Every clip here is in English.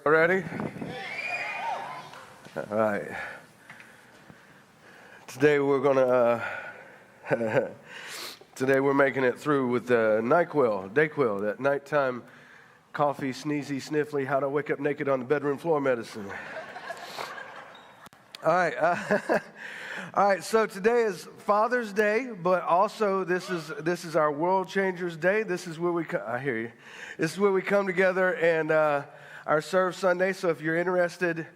Ready? All right. Today we're making it through with NyQuil, Dayquil, that nighttime coffee, sneezy, sniffly, how to wake up naked on the bedroom floor medicine. All right. All right, so today is Father's Day, but also this is our World Changers Day. This is where I hear you. This is where we come together and our Serve Sunday. So if you're interested,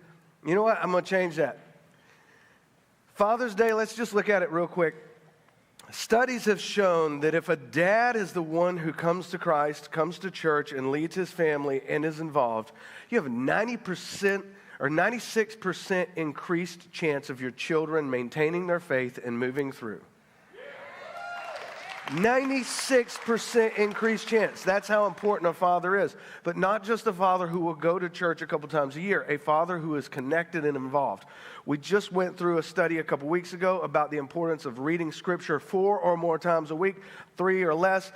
you know what? I'm going to change that. Father's Day, let's just look at it real quick. Studies have shown that if a dad is the one who comes to Christ, comes to church, and leads his family and is involved, you have 90% or 96% increased chance of your children maintaining their faith and moving through. 96% increased chance. That's how important a father is. But not just a father who will go to church a couple times a year, a father who is connected and involved. We just went through a study a couple weeks ago about the importance of reading Scripture 4 or more times a week. 3 or less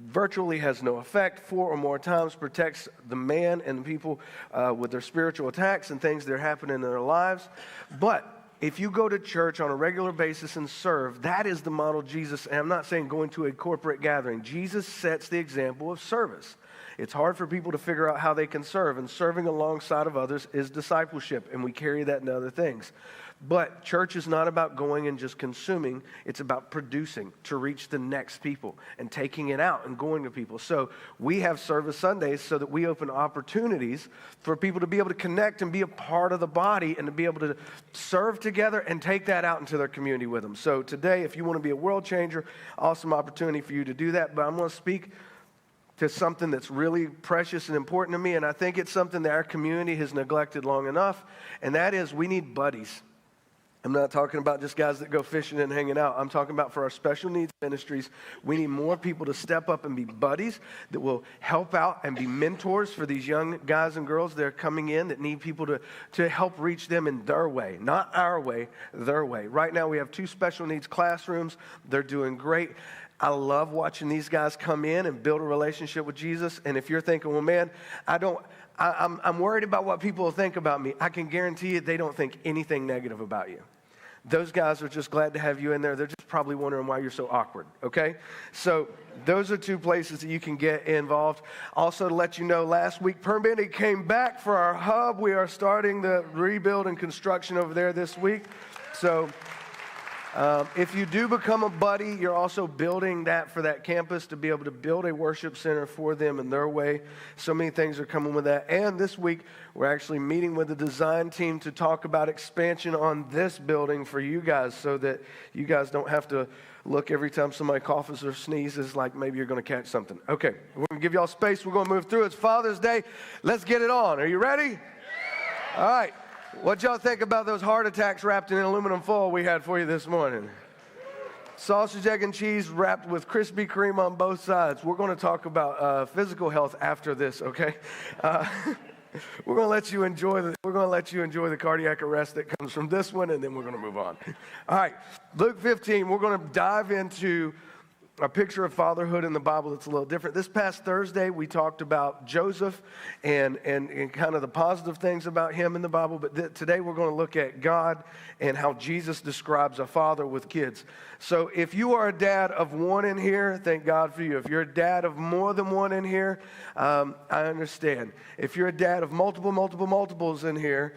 virtually has no effect. 4 or more times protects the man and the people with their spiritual attacks and things that are happening in their lives. But if you go to church on a regular basis and serve, that is the model Jesus, and I'm not saying going to a corporate gathering. Jesus sets the example of service. It's hard for people to figure out how they can serve, and serving alongside of others is discipleship, and we carry that into other things. But church is not about going and just consuming. It's about producing to reach the next people and taking it out and going to people. So we have service Sundays so that we open opportunities for people to be able to connect and be a part of the body and to be able to serve together and take that out into their community with them. So today, if you want to be a world changer, awesome opportunity for you to do that. But I'm going to speak to something that's really precious and important to me, and I think it's something that our community has neglected long enough, and that is we need buddies. I'm not talking about just guys that go fishing and hanging out. I'm talking about for our special needs ministries, we need more people to step up and be buddies that will help out and be mentors for these young guys and girls that are coming in that need people to help reach them in their way, not our way, their way. Right now we have 2 special needs classrooms. They're doing great. I love watching these guys come in and build a relationship with Jesus. And if you're thinking, well, man, I'm worried about what people will think about me, I can guarantee you they don't think anything negative about you. Those guys are just glad to have you in there. They're just probably wondering why you're so awkward, okay? So those are 2 places that you can get involved. Also, to let you know, last week, Permitting came back for our hub. We are starting the rebuild and construction over there this week. So if you do become a buddy, you're also building that for that campus to be able to build a worship center for them in their way. So many things are coming with that. And this week, we're actually meeting with the design team to talk about expansion on this building for you guys so that you guys don't have to look every time somebody coughs or sneezes like maybe you're going to catch something. Okay, we're going to give y'all space. We're going to move through. It's Father's Day. Let's get it on. Are you ready? All right. What y'all think about those heart attacks wrapped in aluminum foil we had for you this morning? Sausage, egg, and cheese wrapped with Krispy Kreme on both sides. We're going to talk about physical health after this, okay? We're going to let you enjoy the cardiac arrest that comes from this one, and then we're going to move on. All right, Luke 15. We're going to dive into a picture of fatherhood in the Bible that's a little different. This past Thursday, we talked about Joseph and kind of the positive things about him in the Bible, but today we're going to look at God and how Jesus describes a father with kids. So if you are a dad of one in here, thank God for you. If you're a dad of more than one in here, I understand. If you're a dad of multiples in here,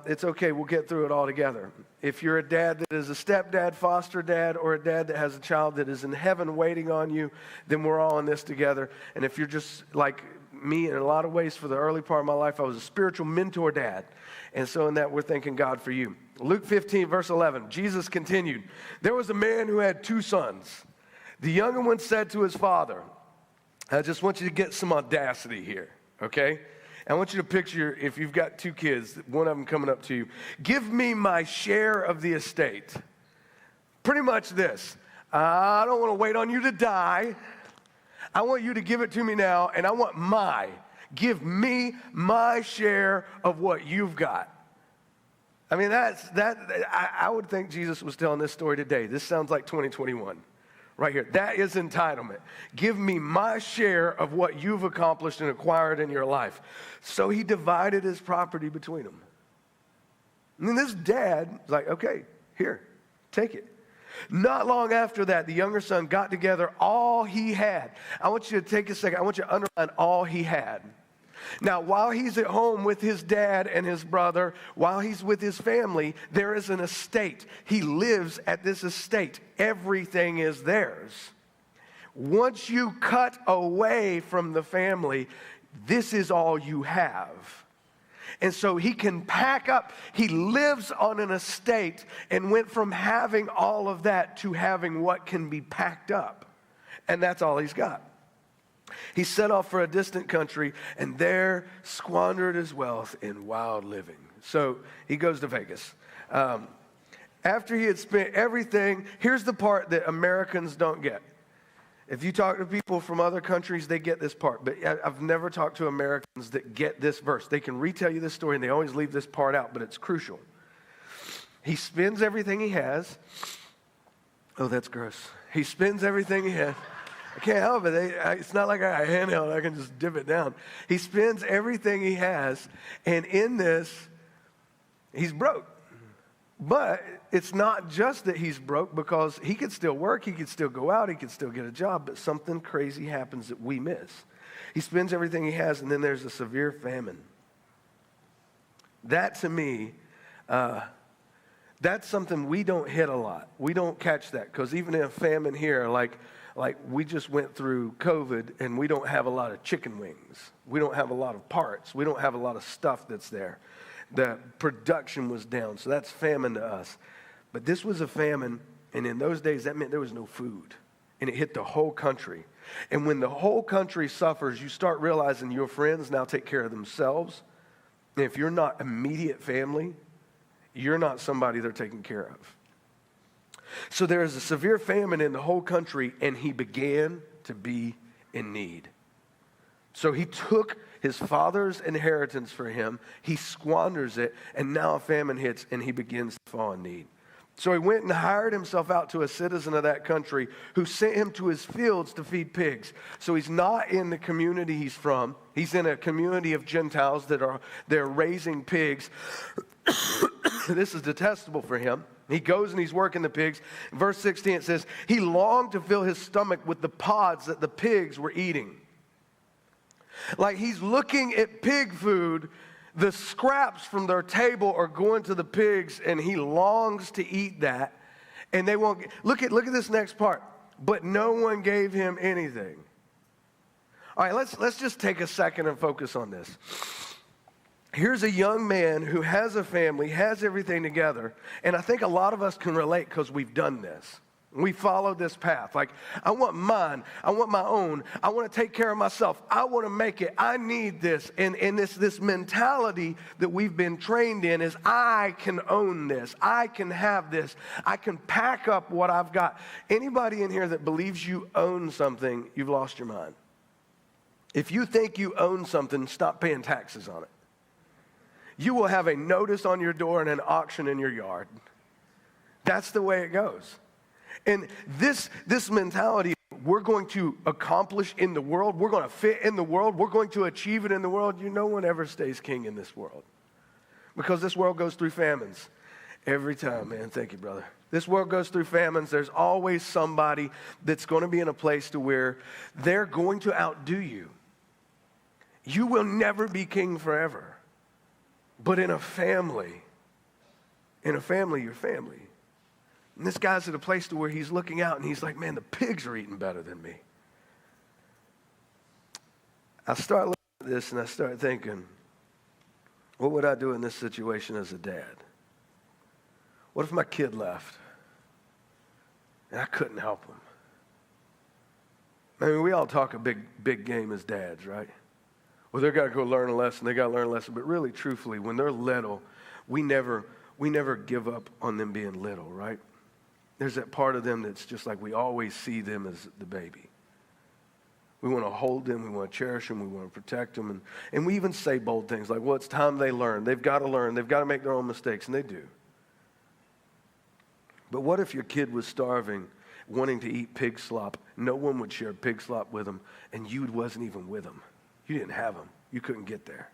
it's okay. We'll get through it all together. If you're a dad that is a stepdad, foster dad, or a dad that has a child that is in heaven waiting on you, then we're all in this together. And if you're just like me in a lot of ways for the early part of my life, I was a spiritual mentor dad. And so in that, we're thanking God for you. Luke 15, verse 11, Jesus continued, "There was a man who had 2 sons. The younger one said to his father," I just want you to get some audacity here, okay? I want you to picture, if you've got 2 kids, one of them coming up to you, "Give me my share of the estate." Pretty much this. I don't want to wait on you to die. I want you to give it to me now, and give me my share of what you've got. I mean, I would think Jesus was telling this story today. This sounds like 2021. right here. That is entitlement. Give me my share of what you've accomplished and acquired in your life. So he divided his property between them. And then this dad was like, okay, here, take it. Not long after that, the younger son got together all he had. I want you to take a second. I want you to underline all he had. Now, while he's at home with his dad and his brother, while he's with his family, there is an estate. He lives at this estate. Everything is theirs. Once you cut away from the family, this is all you have. And so he can pack up. He lives on an estate and went from having all of that to having what can be packed up. And that's all he's got. He set off for a distant country and there squandered his wealth in wild living. So he goes to Vegas. After he had spent everything, here's the part that Americans don't get. If you talk to people from other countries, they get this part. But I've never talked to Americans that get this verse. They can retell you this story and they always leave this part out, but it's crucial. He spends everything he has. Oh, that's gross. He spends everything he has. I can't help it. It's not like I got a handheld. I can just dip it down. He spends everything he has, and in this, he's broke. But it's not just that he's broke, because he could still work, he could still go out, he could still get a job, but something crazy happens that we miss. He spends everything he has, and then there's a severe famine. That, to me, that's something we don't hit a lot. We don't catch that, because even in a famine here, like we just went through COVID and we don't have a lot of chicken wings. We don't have a lot of parts. We don't have a lot of stuff that's there. The production was down, so that's famine to us. But this was a famine, and in those days that meant there was no food, and it hit the whole country. And when the whole country suffers, you start realizing your friends now take care of themselves. And if you're not immediate family, you're not somebody they're taking care of. So there is a severe famine in the whole country, and he began to be in need. So he took his father's inheritance for him, he squanders it, and now a famine hits, and he begins to fall in need. So he went and hired himself out to a citizen of that country who sent him to his fields to feed pigs. So he's not in the community he's from. He's in a community of Gentiles they're raising pigs. This is detestable for him. He goes and he's working the pigs. In verse 16 it says, he longed to fill his stomach with the pods that the pigs were eating. Like he's looking at pig food, the scraps from their table are going to the pigs, and he longs to eat that. And they won't. Look at this next part. But no one gave him anything. All right, let's just take a second and focus on this. Here's a young man who has a family, has everything together, and I think a lot of us can relate because we've done this. We follow this path. Like, I want mine. I want my own. I want to take care of myself. I want to make it. I need this. And this mentality that we've been trained in is I can own this. I can have this. I can pack up what I've got. Anybody in here that believes you own something, you've lost your mind. If you think you own something, stop paying taxes on it. You will have a notice on your door and an auction in your yard. That's the way it goes. And this mentality, we're going to accomplish in the world, we're going to fit in the world, we're going to achieve it in the world. No one ever stays king in this world. Because this world goes through famines every time, man. Thank you, brother. This world goes through famines. There's always somebody that's going to be in a place to where they're going to outdo you. You will never be king forever. But in a family, you're family. And this guy's at a place to where he's looking out and he's like, man, the pigs are eating better than me. I start looking at this and I start thinking, what would I do in this situation as a dad? What if my kid left and I couldn't help him? I mean, we all talk a big game as dads, right? Well, they've got to go learn a lesson. They got to learn a lesson. But really, truthfully, when they're little, we never give up on them being little, right? There's that part of them that's just like we always see them as the baby. We want to hold them. We want to cherish them. We want to protect them. And we even say bold things like, well, it's time they learn. They've got to learn. They've got to make their own mistakes, and they do. But what if your kid was starving? wanting to eat pig slop. No one would share pig slop with him, and you wasn't even with him. You didn't have him. You couldn't get there.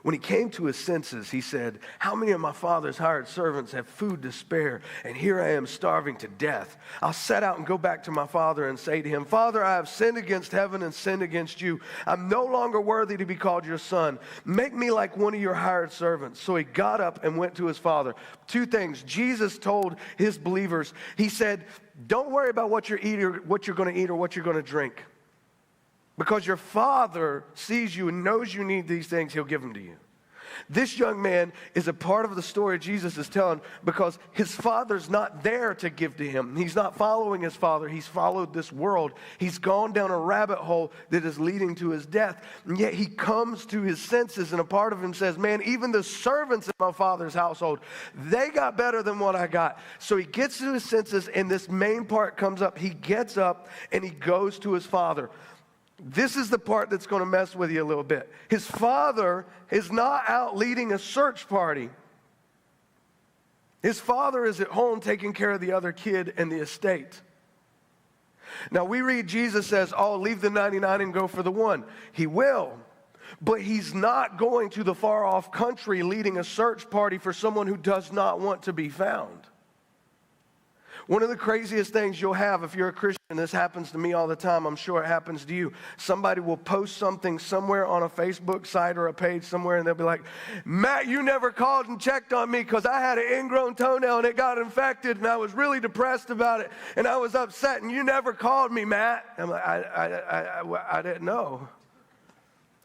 When he came to his senses, he said, how many of my father's hired servants have food to spare, and here I am starving to death? I'll set out and go back to my father and say to him, Father, I have sinned against heaven and sinned against you. I'm no longer worthy to be called your son. Make me like one of your hired servants. So he got up and went to his father. Two things. Jesus told his believers, he said, don't worry about what you're going to eat or what you're going to drink. Because your Father sees you and knows you need these things, he'll give them to you. This young man is a part of the story Jesus is telling because his father's not there to give to him. He's not following his father. He's followed this world. He's gone down a rabbit hole that is leading to his death. And yet he comes to his senses, and a part of him says, man, even the servants in my father's household, they got better than what I got. So he gets to his senses, and this main part comes up. He gets up and he goes to his father. This is the part that's going to mess with you a little bit. His father is not out leading a search party. His father is at home taking care of the other kid and the estate. Now we read Jesus says, oh, leave the 99 and go for the one. He will. But he's not going to the far off country leading a search party for someone who does not want to be found. One of the craziest things you'll have if you're a Christian, this happens to me all the time, I'm sure it happens to you. Somebody will post something somewhere on a Facebook site or a page somewhere, and they'll be like, Matt, you never called and checked on me because I had an ingrown toenail and it got infected and I was really depressed about it and I was upset and you never called me, Matt. I'm like, I didn't know.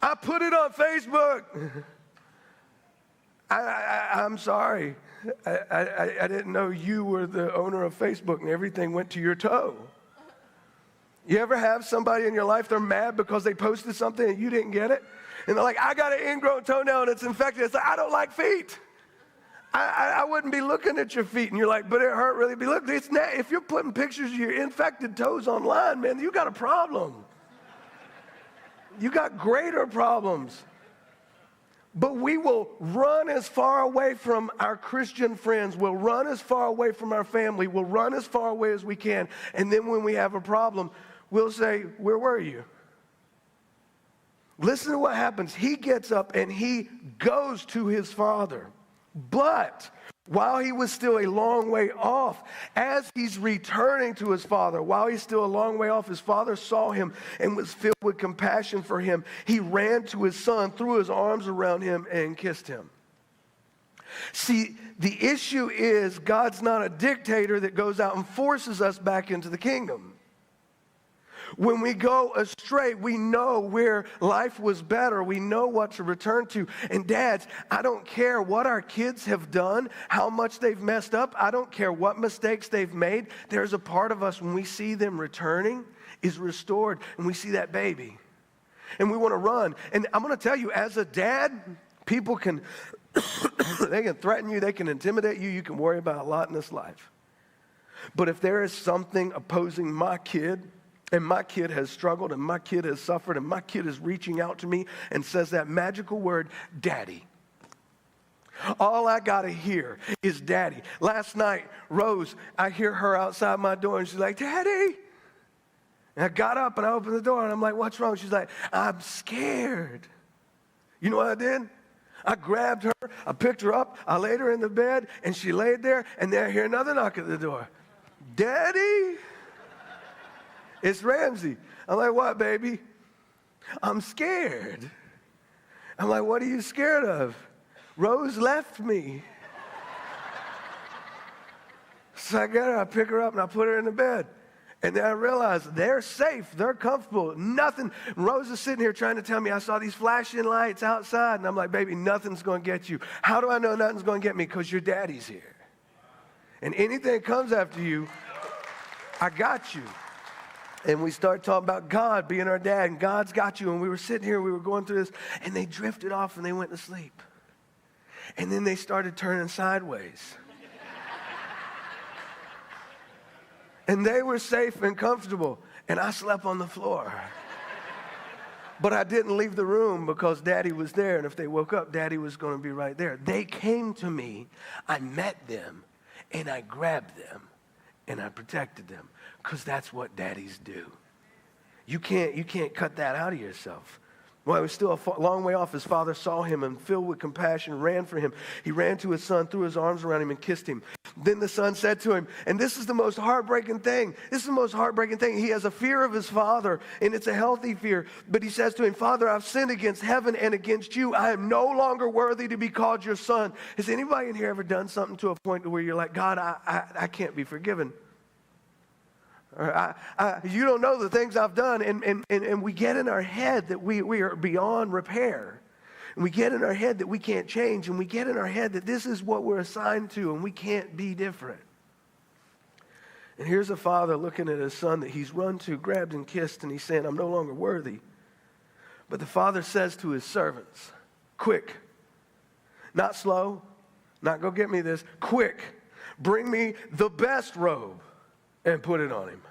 I put it on Facebook. I'm sorry. I didn't know you were the owner of Facebook and everything went to your toe. You ever have somebody in your life, they're mad because they posted something and you didn't get it? And they're like, I got an ingrown toenail and it's infected. It's like, I don't like feet. I wouldn't be looking at your feet. And you're like, but it hurt really. Look, if you're putting pictures of your infected toes online, man, you got a problem. You got greater problems. But we will run as far away from our Christian friends. We'll run as far away from our family. We'll run as far away as we can. And then when we have a problem, we'll say, where were you? Listen to what happens. He gets up and he goes to his father. But while he was still a long way off, as he's returning to his father, while he's still a long way off, his father saw him and was filled with compassion for him. He ran to his son, threw his arms around him, and kissed him. See, the issue is God's not a dictator that goes out and forces us back into the kingdom. When we go astray, we know where life was better. We know what to return to. And dads, I don't care what our kids have done, how much they've messed up. I don't care what mistakes they've made. There's a part of us when we see them returning is restored, and we see that baby. And we want to run. And I'm going to tell you, as a dad, people can, they can threaten you, they can intimidate you, you can worry about a lot in this life. But if there is something opposing my kid, and my kid has struggled, and my kid has suffered, and my kid is reaching out to me and says that magical word, Daddy. All I got to hear is Daddy. Last night, Rose, I hear her outside my door, and she's like, Daddy. And I got up, and I opened the door, and I'm like, what's wrong? She's like, I'm scared. You know what I did? I grabbed her, I picked her up, I laid her in the bed, and she laid there, and then I hear another knock at the door. Daddy? It's Ramsey. I'm like, what, baby? I'm scared. I'm like, what are you scared of? Rose left me. So I get her, I pick her up, and I put her in the bed. And then I realized they're safe, they're comfortable, nothing. Rose is sitting here trying to tell me I saw these flashing lights outside. And I'm like, baby, nothing's going to get you. How do I know nothing's going to get me? Because your daddy's here. And anything that comes after you, I got you. And we start talking about God being our dad, and God's got you. And we were sitting here, we were going through this, and they drifted off and they went to sleep. And then they started turning sideways. And they were safe and comfortable, and I slept on the floor. But I didn't leave the room because Daddy was there, and if they woke up, Daddy was going to be right there. They came to me, I met them, and I grabbed them, and I protected them, because that's what daddies do. You can't cut that out of yourself. While he was still a long way off, his father saw him and, filled with compassion, ran for him. He ran to his son, threw his arms around him, and kissed him. Then the son said to him, and this is the most heartbreaking thing. This is the most heartbreaking thing. He has a fear of his father, and it's a healthy fear. But he says to him, Father, I've sinned against heaven and against you. I am no longer worthy to be called your son. Has anybody in here ever done something to a point where you're like, God, I can't be forgiven? Or you don't know the things I've done, and we get in our head that we are beyond repair. And we get in our head that we can't change, and we get in our head that this is what we're assigned to, and we can't be different. And here's a father looking at his son that he's run to, grabbed and kissed, and he's saying, I'm no longer worthy. But the father says to his servants, quick, not slow, not go get me this, quick, bring me the best robe and put it on him.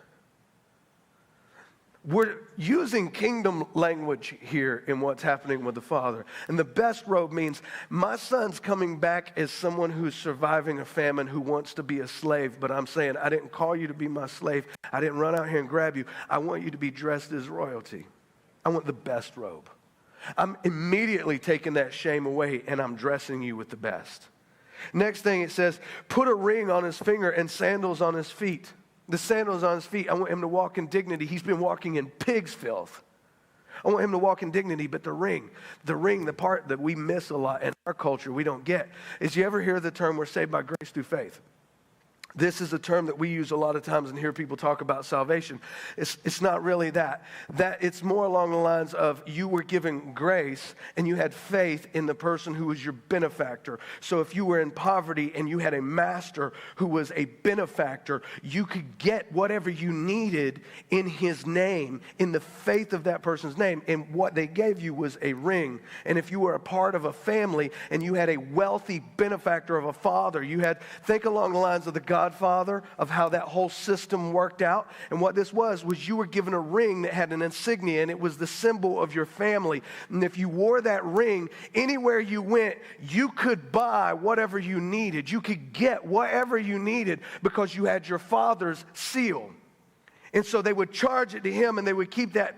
We're using kingdom language here in what's happening with the father. And the best robe means my son's coming back as someone who's surviving a famine, who wants to be a slave. But I'm saying, I didn't call you to be my slave. I didn't run out here and grab you. I want you to be dressed as royalty. I want the best robe. I'm immediately taking that shame away, and I'm dressing you with the best. Next thing it says, put a ring on his finger and sandals on his feet. The sandals on his feet, I want him to walk in dignity. He's been walking in pig's filth. I want him to walk in dignity, but the ring, the part that we miss a lot in our culture, we don't get, is you ever hear the term, we're saved by grace through faith? This is a term that we use a lot of times and hear people talk about salvation. It's not really that. It's more along the lines of you were given grace and you had faith in the person who was your benefactor. So if you were in poverty and you had a master who was a benefactor, you could get whatever you needed in his name, in the faith of that person's name. And what they gave you was a ring. And if you were a part of a family and you had a wealthy benefactor of a father, think along the lines of the Godfather, of how that whole system worked out. And what this was you were given a ring that had an insignia, and it was the symbol of your family. And if you wore that ring, anywhere you went, you could buy whatever you needed. You could get whatever you needed because you had your father's seal. And so they would charge it to him, and they would keep that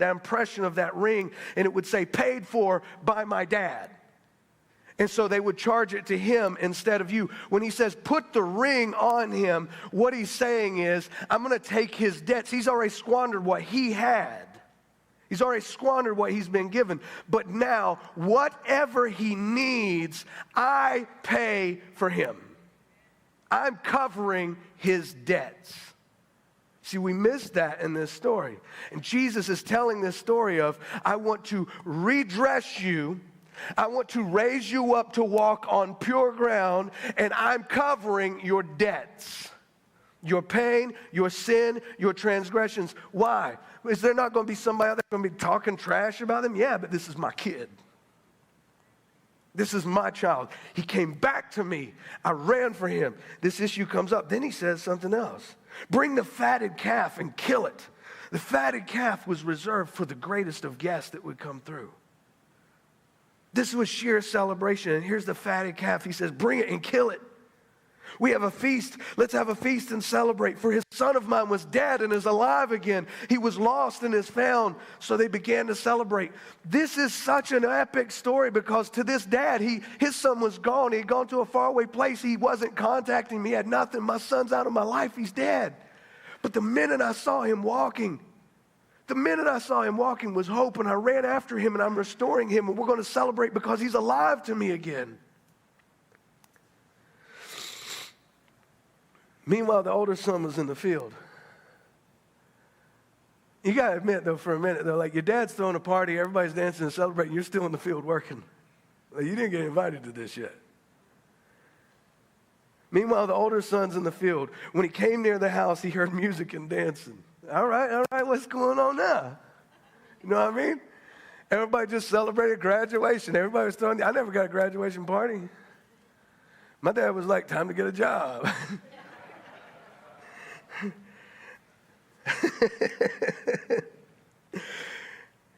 impression of that ring, and it would say, paid for by my dad. And so they would charge it to him instead of you. When he says, put the ring on him, what he's saying is, I'm going to take his debts. He's already squandered what he had. He's already squandered what he's been given. But now, whatever he needs, I pay for him. I'm covering his debts. See, we missed that in this story. And Jesus is telling this story of, I want to redress you. I want to raise you up to walk on pure ground, and I'm covering your debts, your pain, your sin, your transgressions. Why? Is there not going to be somebody out there going to be talking trash about them? Yeah, but this is my kid. This is my child. He came back to me. I ran for him. This issue comes up. Then he says something else. Bring the fatted calf and kill it. The fatted calf was reserved for the greatest of guests that would come through. This was sheer celebration. And here's the fatted calf. He says, bring it and kill it. We have a feast. Let's have a feast and celebrate. For his son of mine was dead and is alive again. He was lost and is found. So they began to celebrate. This is such an epic story because to this dad, his son was gone. He had gone to a faraway place. He wasn't contacting me. He had nothing. My son's out of my life. He's dead. But the minute I saw him walking was hope, and I ran after him, and I'm restoring him, and we're going to celebrate because he's alive to me again. Meanwhile, the older son was in the field. You got to admit, though, for a minute, though, like your dad's throwing a party, everybody's dancing and celebrating, you're still in the field working. Like, you didn't get invited to this yet. Meanwhile, the older son's in the field. When he came near the house, he heard music and dancing. All right, what's going on now? You know what I mean? Everybody just celebrated graduation. Everybody was I never got a graduation party. My dad was like, time to get a job.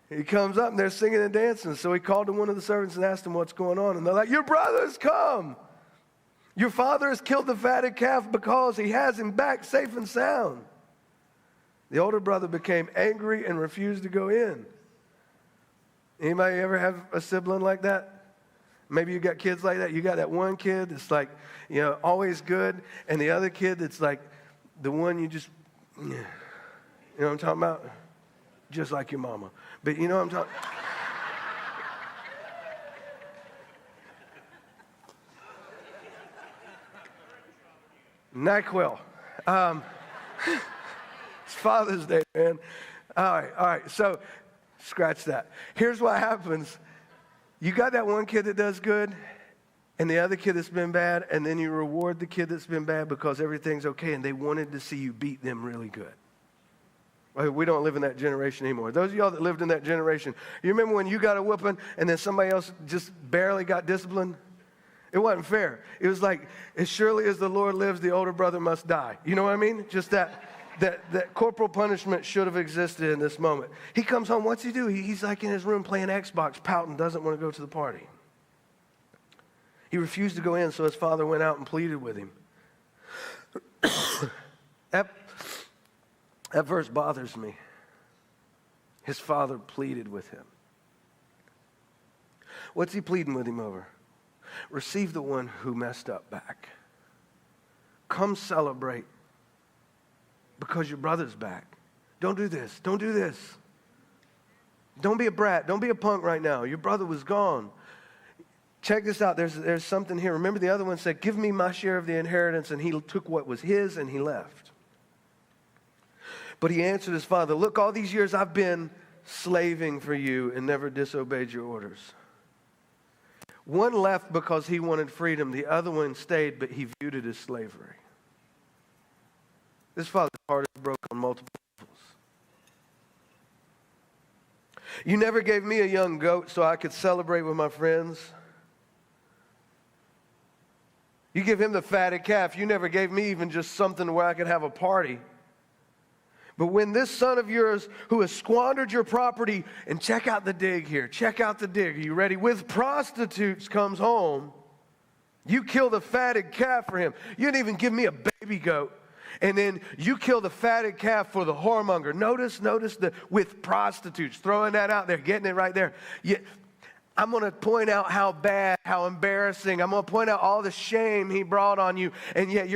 He comes up and they're singing and dancing. So he called to one of the servants and asked him what's going on. And they're like, your brother's come. Your father has killed the fatted calf because he has him back safe and sound. The older brother became angry and refused to go in. Anybody ever have a sibling like that? Maybe you got kids like that. You got that one kid that's like, always good, and the other kid that's like the one you just, you know what I'm talking about? Just like your mama. But you know what I'm talking NyQuil. It's Father's Day, man. All right. So, scratch that. Here's what happens. You got that one kid that does good, and the other kid that's been bad, and then you reward the kid that's been bad because everything's okay, and they wanted to see you beat them really good. Well, we don't live in that generation anymore. Those of y'all that lived in that generation, you remember when you got a whooping, and then somebody else just barely got disciplined? It wasn't fair. It was like, as surely as the Lord lives, the older brother must die. You know what I mean? Just that corporal punishment should have existed in this moment. He comes home. What's he do? He's like in his room playing Xbox, pouting, doesn't want to go to the party. He refused to go in, so his father went out and pleaded with him. That verse bothers me. His father pleaded with him. What's he pleading with him over? Receive the one who messed up back. Come celebrate because your brother's back. Don't do this. Don't do this. Don't be a brat. Don't be a punk right now. Your brother was gone. Check this out. There's something here. Remember the other one said, give me my share of the inheritance, and he took what was his and he left. But he answered his father, look, all these years I've been slaving for you and never disobeyed your orders. One left because he wanted freedom. The other one stayed, but he viewed it as slavery. This father's heart is broken on multiple levels. You never gave me a young goat so I could celebrate with my friends. You give him the fatted calf. You never gave me even just something where I could have a party. But when this son of yours who has squandered your property, and check out the dig here, check out the dig, are you ready? With prostitutes comes home, you kill the fatted calf for him. You didn't even give me a baby goat. And then you kill the fatted calf for the whoremonger. Notice the with prostitutes, throwing that out there, getting it right there. I'm going to point out how bad, how embarrassing. I'm going to point out all the shame he brought on you. And yet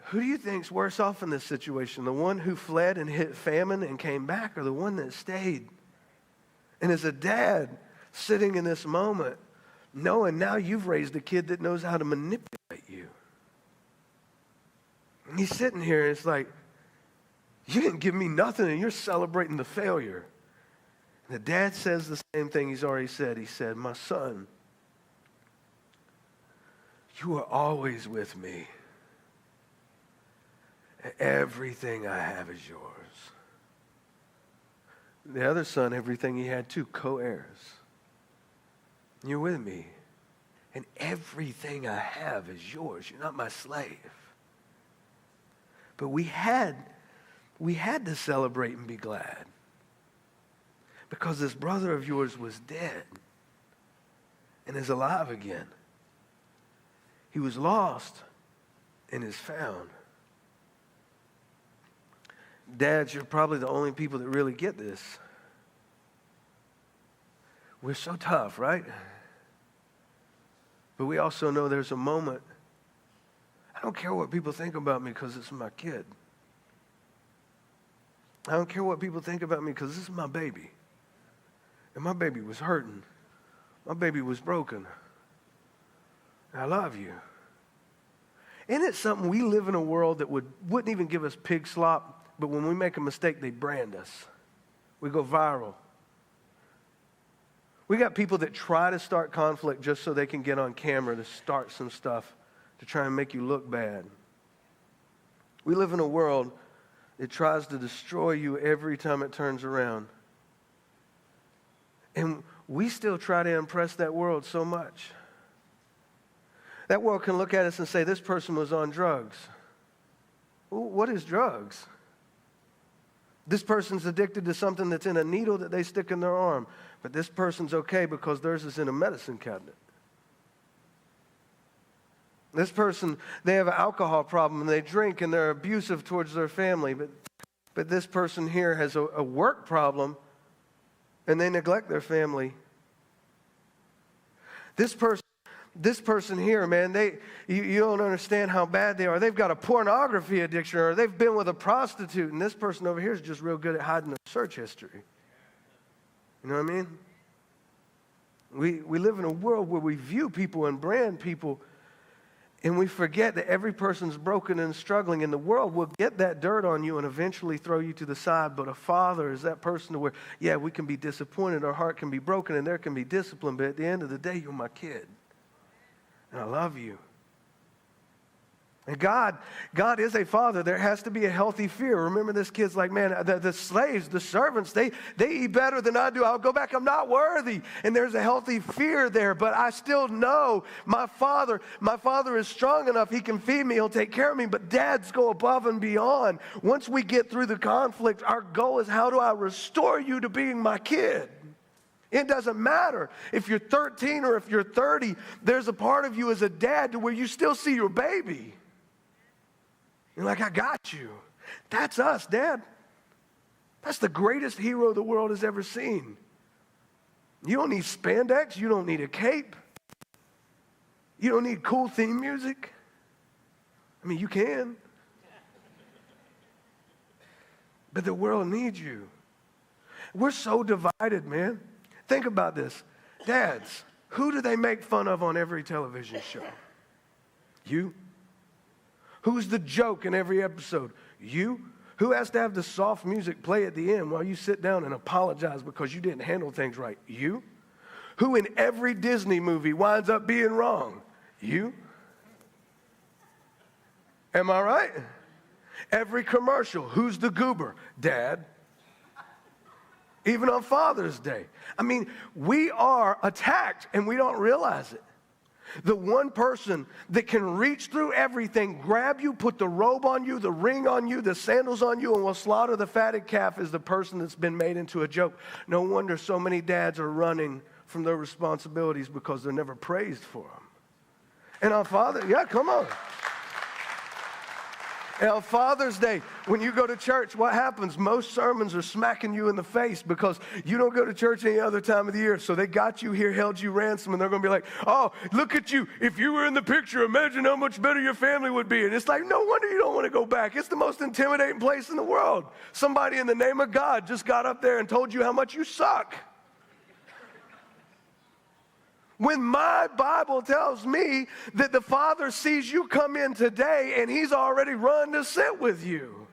who do you think's worse off in this situation? The one who fled and hit famine and came back, or the one that stayed? And as a dad sitting in this moment, knowing now you've raised a kid that knows how to manipulate you. And he's sitting here and it's like, you didn't give me nothing and you're celebrating the failure. And the dad says the same thing he's already said. He said, my son, you are always with me. Everything I have is yours. The other son, everything he had too, co-heirs. You're with me. And everything I have is yours. You're not my slave. But we had to celebrate and be glad. Because this brother of yours was dead and is alive again. He was lost and is found. Dads, you're probably the only people that really get this. We're so tough, right? But we also know there's a moment. I don't care what people think about me because it's my kid. I don't care what people think about me because this is my baby. And my baby was hurting. My baby was broken. And I love you. Isn't it something? We live in a world that wouldn't even give us pig slop, but when we make a mistake, they brand us. We go viral. We got people that try to start conflict just so they can get on camera to start some stuff to try and make you look bad. We live in a world that tries to destroy you every time it turns around. And we still try to impress that world so much. That world can look at us and say, this person was on drugs. Well, what is drugs? This person's addicted to something that's in a needle that they stick in their arm. But this person's okay because theirs is in a medicine cabinet. This person, they have an alcohol problem and they drink and they're abusive towards their family. But this person here has a work problem and they neglect their family. This person here, man, you don't understand how bad they are. They've got a pornography addiction, or they've been with a prostitute, and this person over here is just real good at hiding their search history. You know what I mean? We live in a world where we view people and brand people, and we forget that every person's broken and struggling, and the world will get that dirt on you and eventually throw you to the side. But a father is that person to where, yeah, we can be disappointed, our heart can be broken, and there can be discipline, but at the end of the day, you're my kid. And I love you. And God is a father. There has to be a healthy fear. Remember, this kid's like, man, the slaves, the servants, they eat better than I do. I'll go back. I'm not worthy. And there's a healthy fear there. But I still know my father is strong enough. He can feed me. He'll take care of me. But dads go above and beyond. Once we get through the conflict, our goal is, how do I restore you to being my kid? It doesn't matter if you're 13 or if you're 30. There's a part of you as a dad to where you still see your baby. You're like, I got you. That's us, Dad. That's the greatest hero the world has ever seen. You don't need spandex. You don't need a cape. You don't need cool theme music. I mean, you can. But the world needs you. We're so divided, man. Think about this. Dads, who do they make fun of on every television show? You. Who's the joke in every episode? You. Who has to have the soft music play at the end while you sit down and apologize because you didn't handle things right? You. Who in every Disney movie winds up being wrong? You. Am I right? Every commercial, who's the goober? Dad. Even on Father's Day. I mean, we are attacked and we don't realize it. The one person that can reach through everything, grab you, put the robe on you, the ring on you, the sandals on you, and will slaughter the fatted calf is the person that's been made into a joke. No wonder so many dads are running from their responsibilities because they're never praised for them. And on come on. And on Father's Day, when you go to church, what happens? Most sermons are smacking you in the face because you don't go to church any other time of the year. So they got you here, held you ransom, and they're going to be like, oh, look at you. If you were in the picture, imagine how much better your family would be. And it's like, no wonder you don't want to go back. It's the most intimidating place in the world. Somebody in the name of God just got up there and told you how much you suck. When my Bible tells me that the Father sees you come in today and He's already run to sit with you.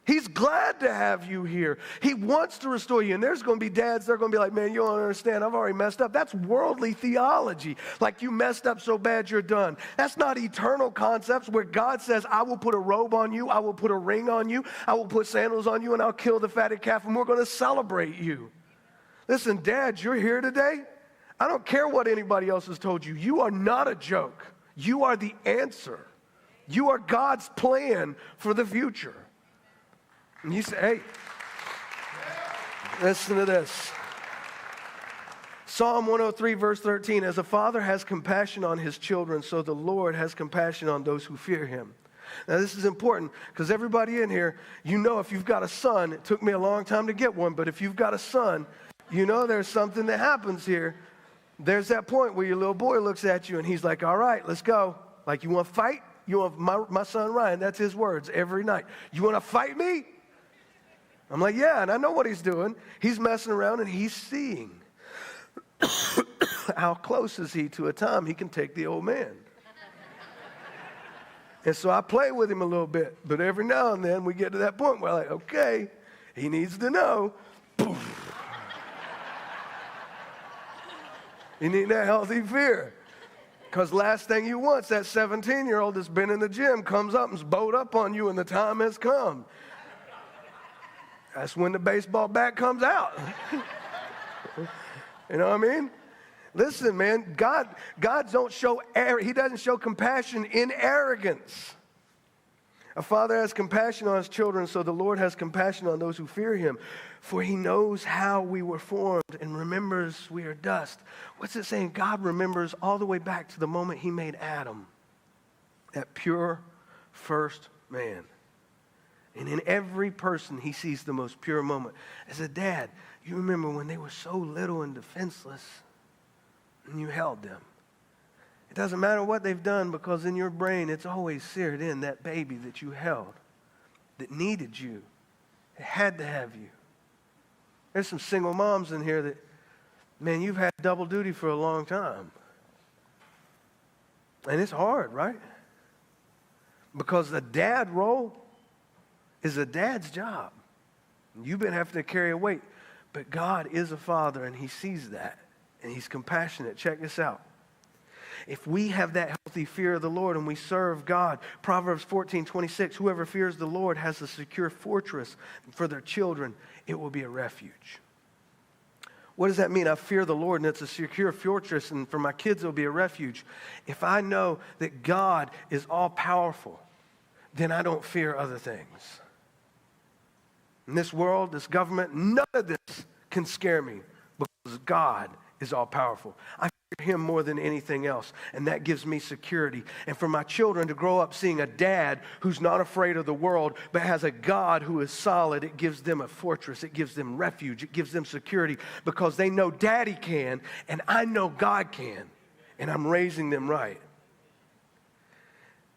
He's glad to have you here. He wants to restore you. And there's going to be dads, they're going to be like, man, you don't understand. I've already messed up. That's worldly theology. Like, you messed up so bad you're done. That's not eternal concepts where God says, I will put a robe on you. I will put a ring on you. I will put sandals on you, and I'll kill the fatted calf, and we're going to celebrate you. Listen, dads, you're here today. I don't care what anybody else has told you. You are not a joke. You are the answer. You are God's plan for the future. And you say, hey, listen to this. Psalm 103, verse 13, as a father has compassion on his children, so the Lord has compassion on those who fear him. Now, this is important because everybody in here, you know, if you've got a son, it took me a long time to get one, but if you've got a son, you know there's something that happens here. There's that point where your little boy looks at you and he's like, all right, let's go. Like, you want to fight? You want my son Ryan, that's his words every night. You want to fight me? I'm like, yeah, and I know what he's doing. He's messing around and he's seeing. How close is he to a time he can take the old man? And so I play with him a little bit, but every now and then we get to that point where I'm like, okay, he needs to know. You need that healthy fear. Because last thing you want is that 17-year-old that's been in the gym comes up and's bowed up on you and the time has come. That's when the baseball bat comes out. You know what I mean? Listen, man, God don't show, He doesn't show compassion in arrogance. A father has compassion on his children, so the Lord has compassion on those who fear him. For he knows how we were formed and remembers we are dust. What's it saying? God remembers all the way back to the moment he made Adam. that pure first man. And in every person, he sees the most pure moment. As a dad, you remember when they were so little and defenseless, and you held them. It doesn't matter what they've done, because in your brain, it's always seared in, that baby that you held, that needed you, that had to have you. There's some single moms in here that, man, you've had double duty for a long time. And it's hard, right? Because the dad role is a dad's job. You've been having to carry a weight. But God is a father, and he sees that. And he's compassionate. Check this out. If we have that healthy fear of the Lord and we serve God, Proverbs 14:26, whoever fears the Lord has a secure fortress. For their children, it will be a refuge. What does that mean? I fear the Lord, and it's a secure fortress, and for my kids, it will be a refuge. If I know that God is all-powerful, then I don't fear other things. In this world, this government, none of this can scare me, because God is all-powerful. I fear him more than anything else, and that gives me security. And for my children to grow up seeing a dad who's not afraid of the world, but has a God who is solid, it gives them a fortress, it gives them refuge, it gives them security, because they know Daddy can, and I know God can, and I'm raising them right.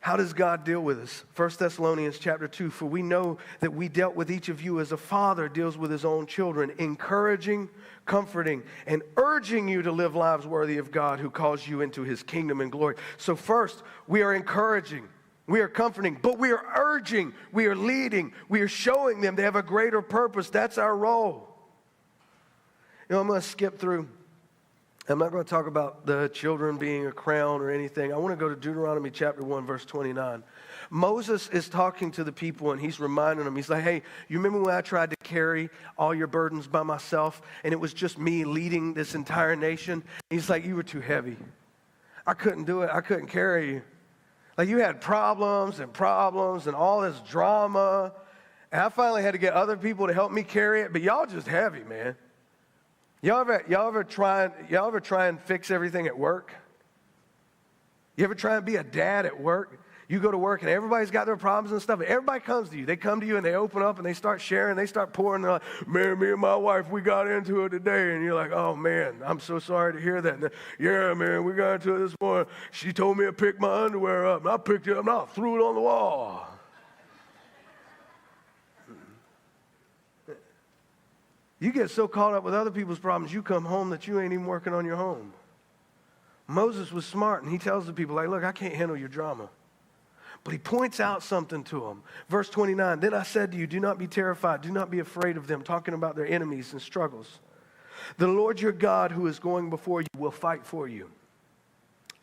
How does God deal with us? 1 Thessalonians chapter 2, for we know that we dealt with each of you as a father deals with his own children, encouraging, comforting, and urging you to live lives worthy of God who calls you into his kingdom and glory. So first, we are encouraging, we are comforting, but we are urging, we are leading, we are showing them they have a greater purpose. That's our role. You know, I'm going to skip through. I'm not going to talk about the children being a crown or anything. I want to go to Deuteronomy chapter 1, verse 29. Moses is talking to the people, and he's reminding them. He's like, hey, you remember when I tried to carry all your burdens by myself, and it was just me leading this entire nation? He's like, you were too heavy. I couldn't do it. I couldn't carry you. Like, you had problems and all this drama, and I finally had to get other people to help me carry it, but y'all just heavy, man. Y'all ever try and fix everything at work? You ever try and be a dad at work? You go to work and everybody's got their problems and stuff. Everybody comes to you. They come to you and they open up and they start sharing. They start pouring. They're like, man, me and my wife, we got into it today. And you're like, oh, man, I'm so sorry to hear that. And yeah, man, we got into it this morning. She told me to pick my underwear up. And I picked it up and I threw it on the wall. You get so caught up with other people's problems, you come home that you ain't even working on your home. Moses was smart, and he tells the people, like, look, I can't handle your drama. But he points out something to them. Verse 29, then I said to you, do not be terrified. Do not be afraid of them, talking about their enemies and struggles. The Lord your God, who is going before you, will fight for you,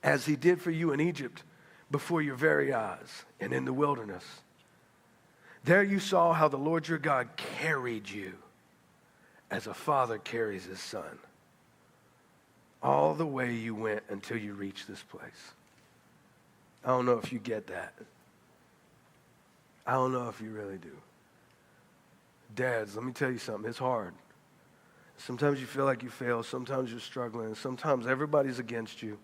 as he did for you in Egypt, before your very eyes and in the wilderness. There you saw how the Lord your God carried you, as a father carries his son, all the way you went until you reached this place. I don't know if you get that. I don't know if you really do. Dads, let me tell you something. It's hard. Sometimes you feel like you fail. Sometimes you're struggling. Sometimes everybody's against you.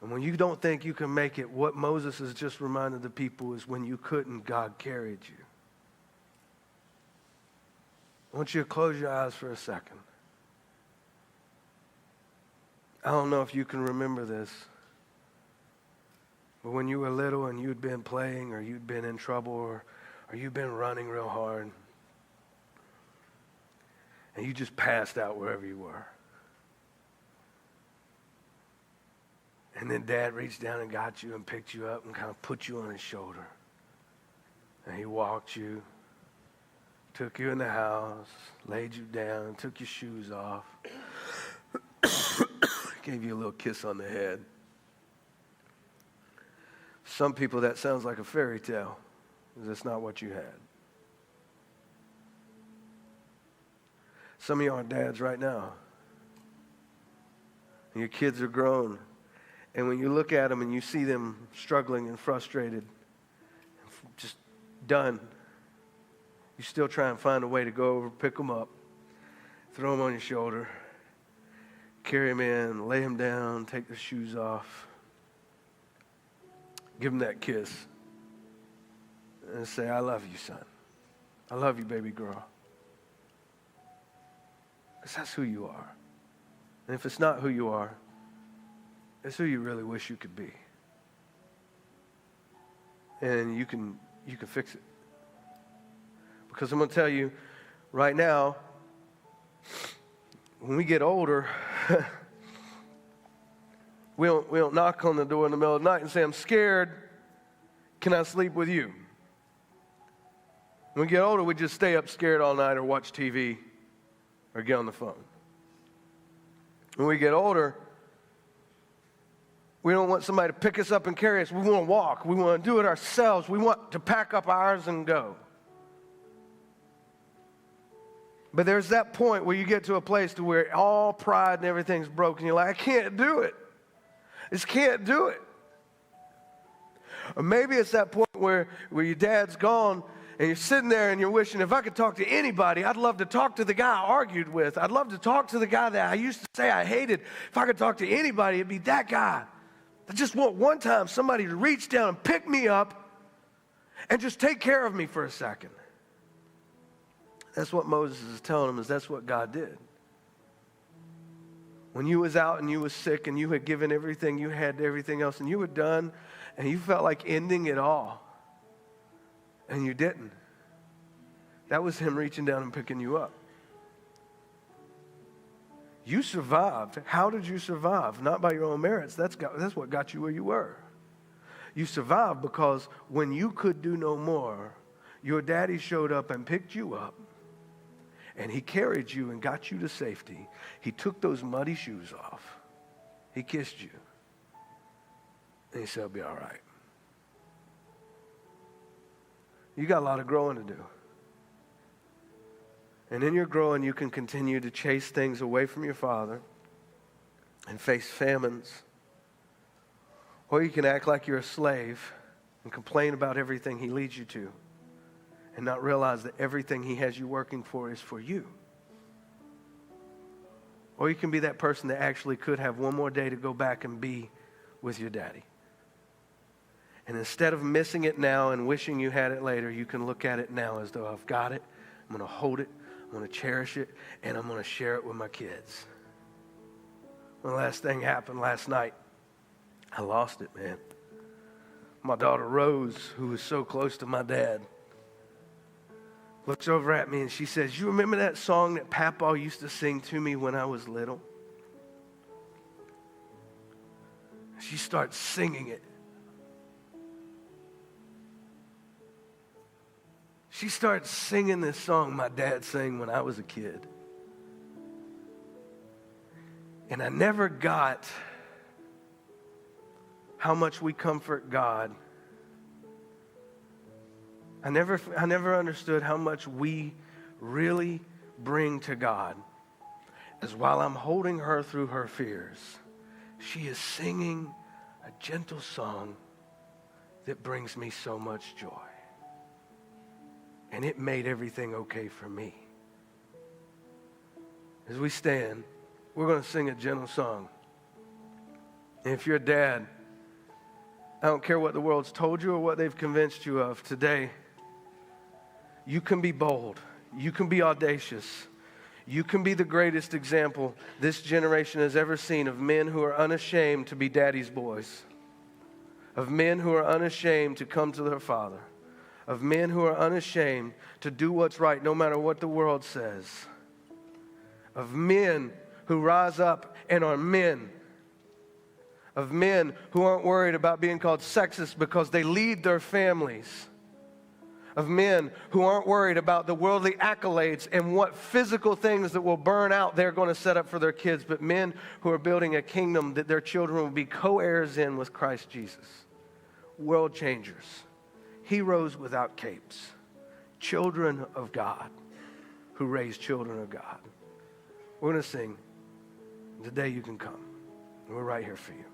And when you don't think you can make it, what Moses has just reminded the people is when you couldn't, God carried you. I want you to close your eyes for a second. I don't know if you can remember this, but when you were little and you'd been playing or you'd been in trouble or you'd been running real hard and you just passed out wherever you were. And then Dad reached down and got you and picked you up and kind of put you on his shoulder. And he walked you, took you in the house, laid you down, took your shoes off, gave you a little kiss on the head. Some people, that sounds like a fairy tale, because that's not what you had. Some of you are dads right now, and your kids are grown, and when you look at them and you see them struggling and frustrated, just done, you still try and find a way to go over, pick them up, throw them on your shoulder, carry them in, lay them down, take their shoes off. Give him that kiss. And say, I love you, son. I love you, baby girl. Because that's who you are. And if it's not who you are, it's who you really wish you could be. And you can fix it. Because I'm going to tell you right now, when we get older, we don't knock on the door in the middle of the night and say, I'm scared. Can I sleep with you? When we get older, we just stay up scared all night or watch TV or get on the phone. When we get older, we don't want somebody to pick us up and carry us. We want to walk. We want to do it ourselves. We want to pack up ours and go. But there's that point where you get to a place to where all pride and everything's broken. You're like, I can't do it. I just can't do it. Or maybe it's that point where your dad's gone and you're sitting there and you're wishing, if I could talk to anybody, I'd love to talk to the guy I argued with. I'd love to talk to the guy that I used to say I hated. If I could talk to anybody, it'd be that guy. I just want one time somebody to reach down and pick me up and just take care of me for a second. That's what Moses is telling him, is that's what God did. When you was out and you was sick and you had given everything you had to everything else and you were done and you felt like ending it all and you didn't. That was him reaching down and picking you up. You survived. How did you survive? Not by your own merits. That's what got you where you were. You survived because when you could do no more, your daddy showed up and picked you up. And he carried you and got you to safety. He took those muddy shoes off. He kissed you. And he said, it'll be all right. You got a lot of growing to do. And in your growing, you can continue to chase things away from your father and face famines. Or you can act like you're a slave and complain about everything he leads you to, and not realize that everything he has you working for is for you. Or you can be that person that actually could have one more day to go back and be with your daddy. And instead of missing it now and wishing you had it later, you can look at it now as though I've got it, I'm going to hold it, I'm going to cherish it, and I'm going to share it with my kids. The last thing happened last night. I lost it, man. My daughter Rose, who was so close to my dad, looks over at me and she says, you remember that song that Papa used to sing to me when I was little? She starts singing it. She starts singing this song my dad sang when I was a kid. And I never got how much we comfort God. I never understood how much we really bring to God. As while I'm holding her through her fears, she is singing a gentle song that brings me so much joy. And it made everything okay for me. As we stand, we're going to sing a gentle song. And if you're a dad, I don't care what the world's told you or what they've convinced you of today, you can be bold. You can be audacious. You can be the greatest example this generation has ever seen of men who are unashamed to be daddy's boys, of men who are unashamed to come to their father, of men who are unashamed to do what's right no matter what the world says, of men who rise up and are men, of men who aren't worried about being called sexist because they lead their families, of men who aren't worried about the worldly accolades and what physical things that will burn out they're going to set up for their kids, but men who are building a kingdom that their children will be co-heirs in with Christ Jesus. World changers. Heroes without capes. Children of God who raise children of God. We're going to sing, Today You Can Come. And we're right here for you.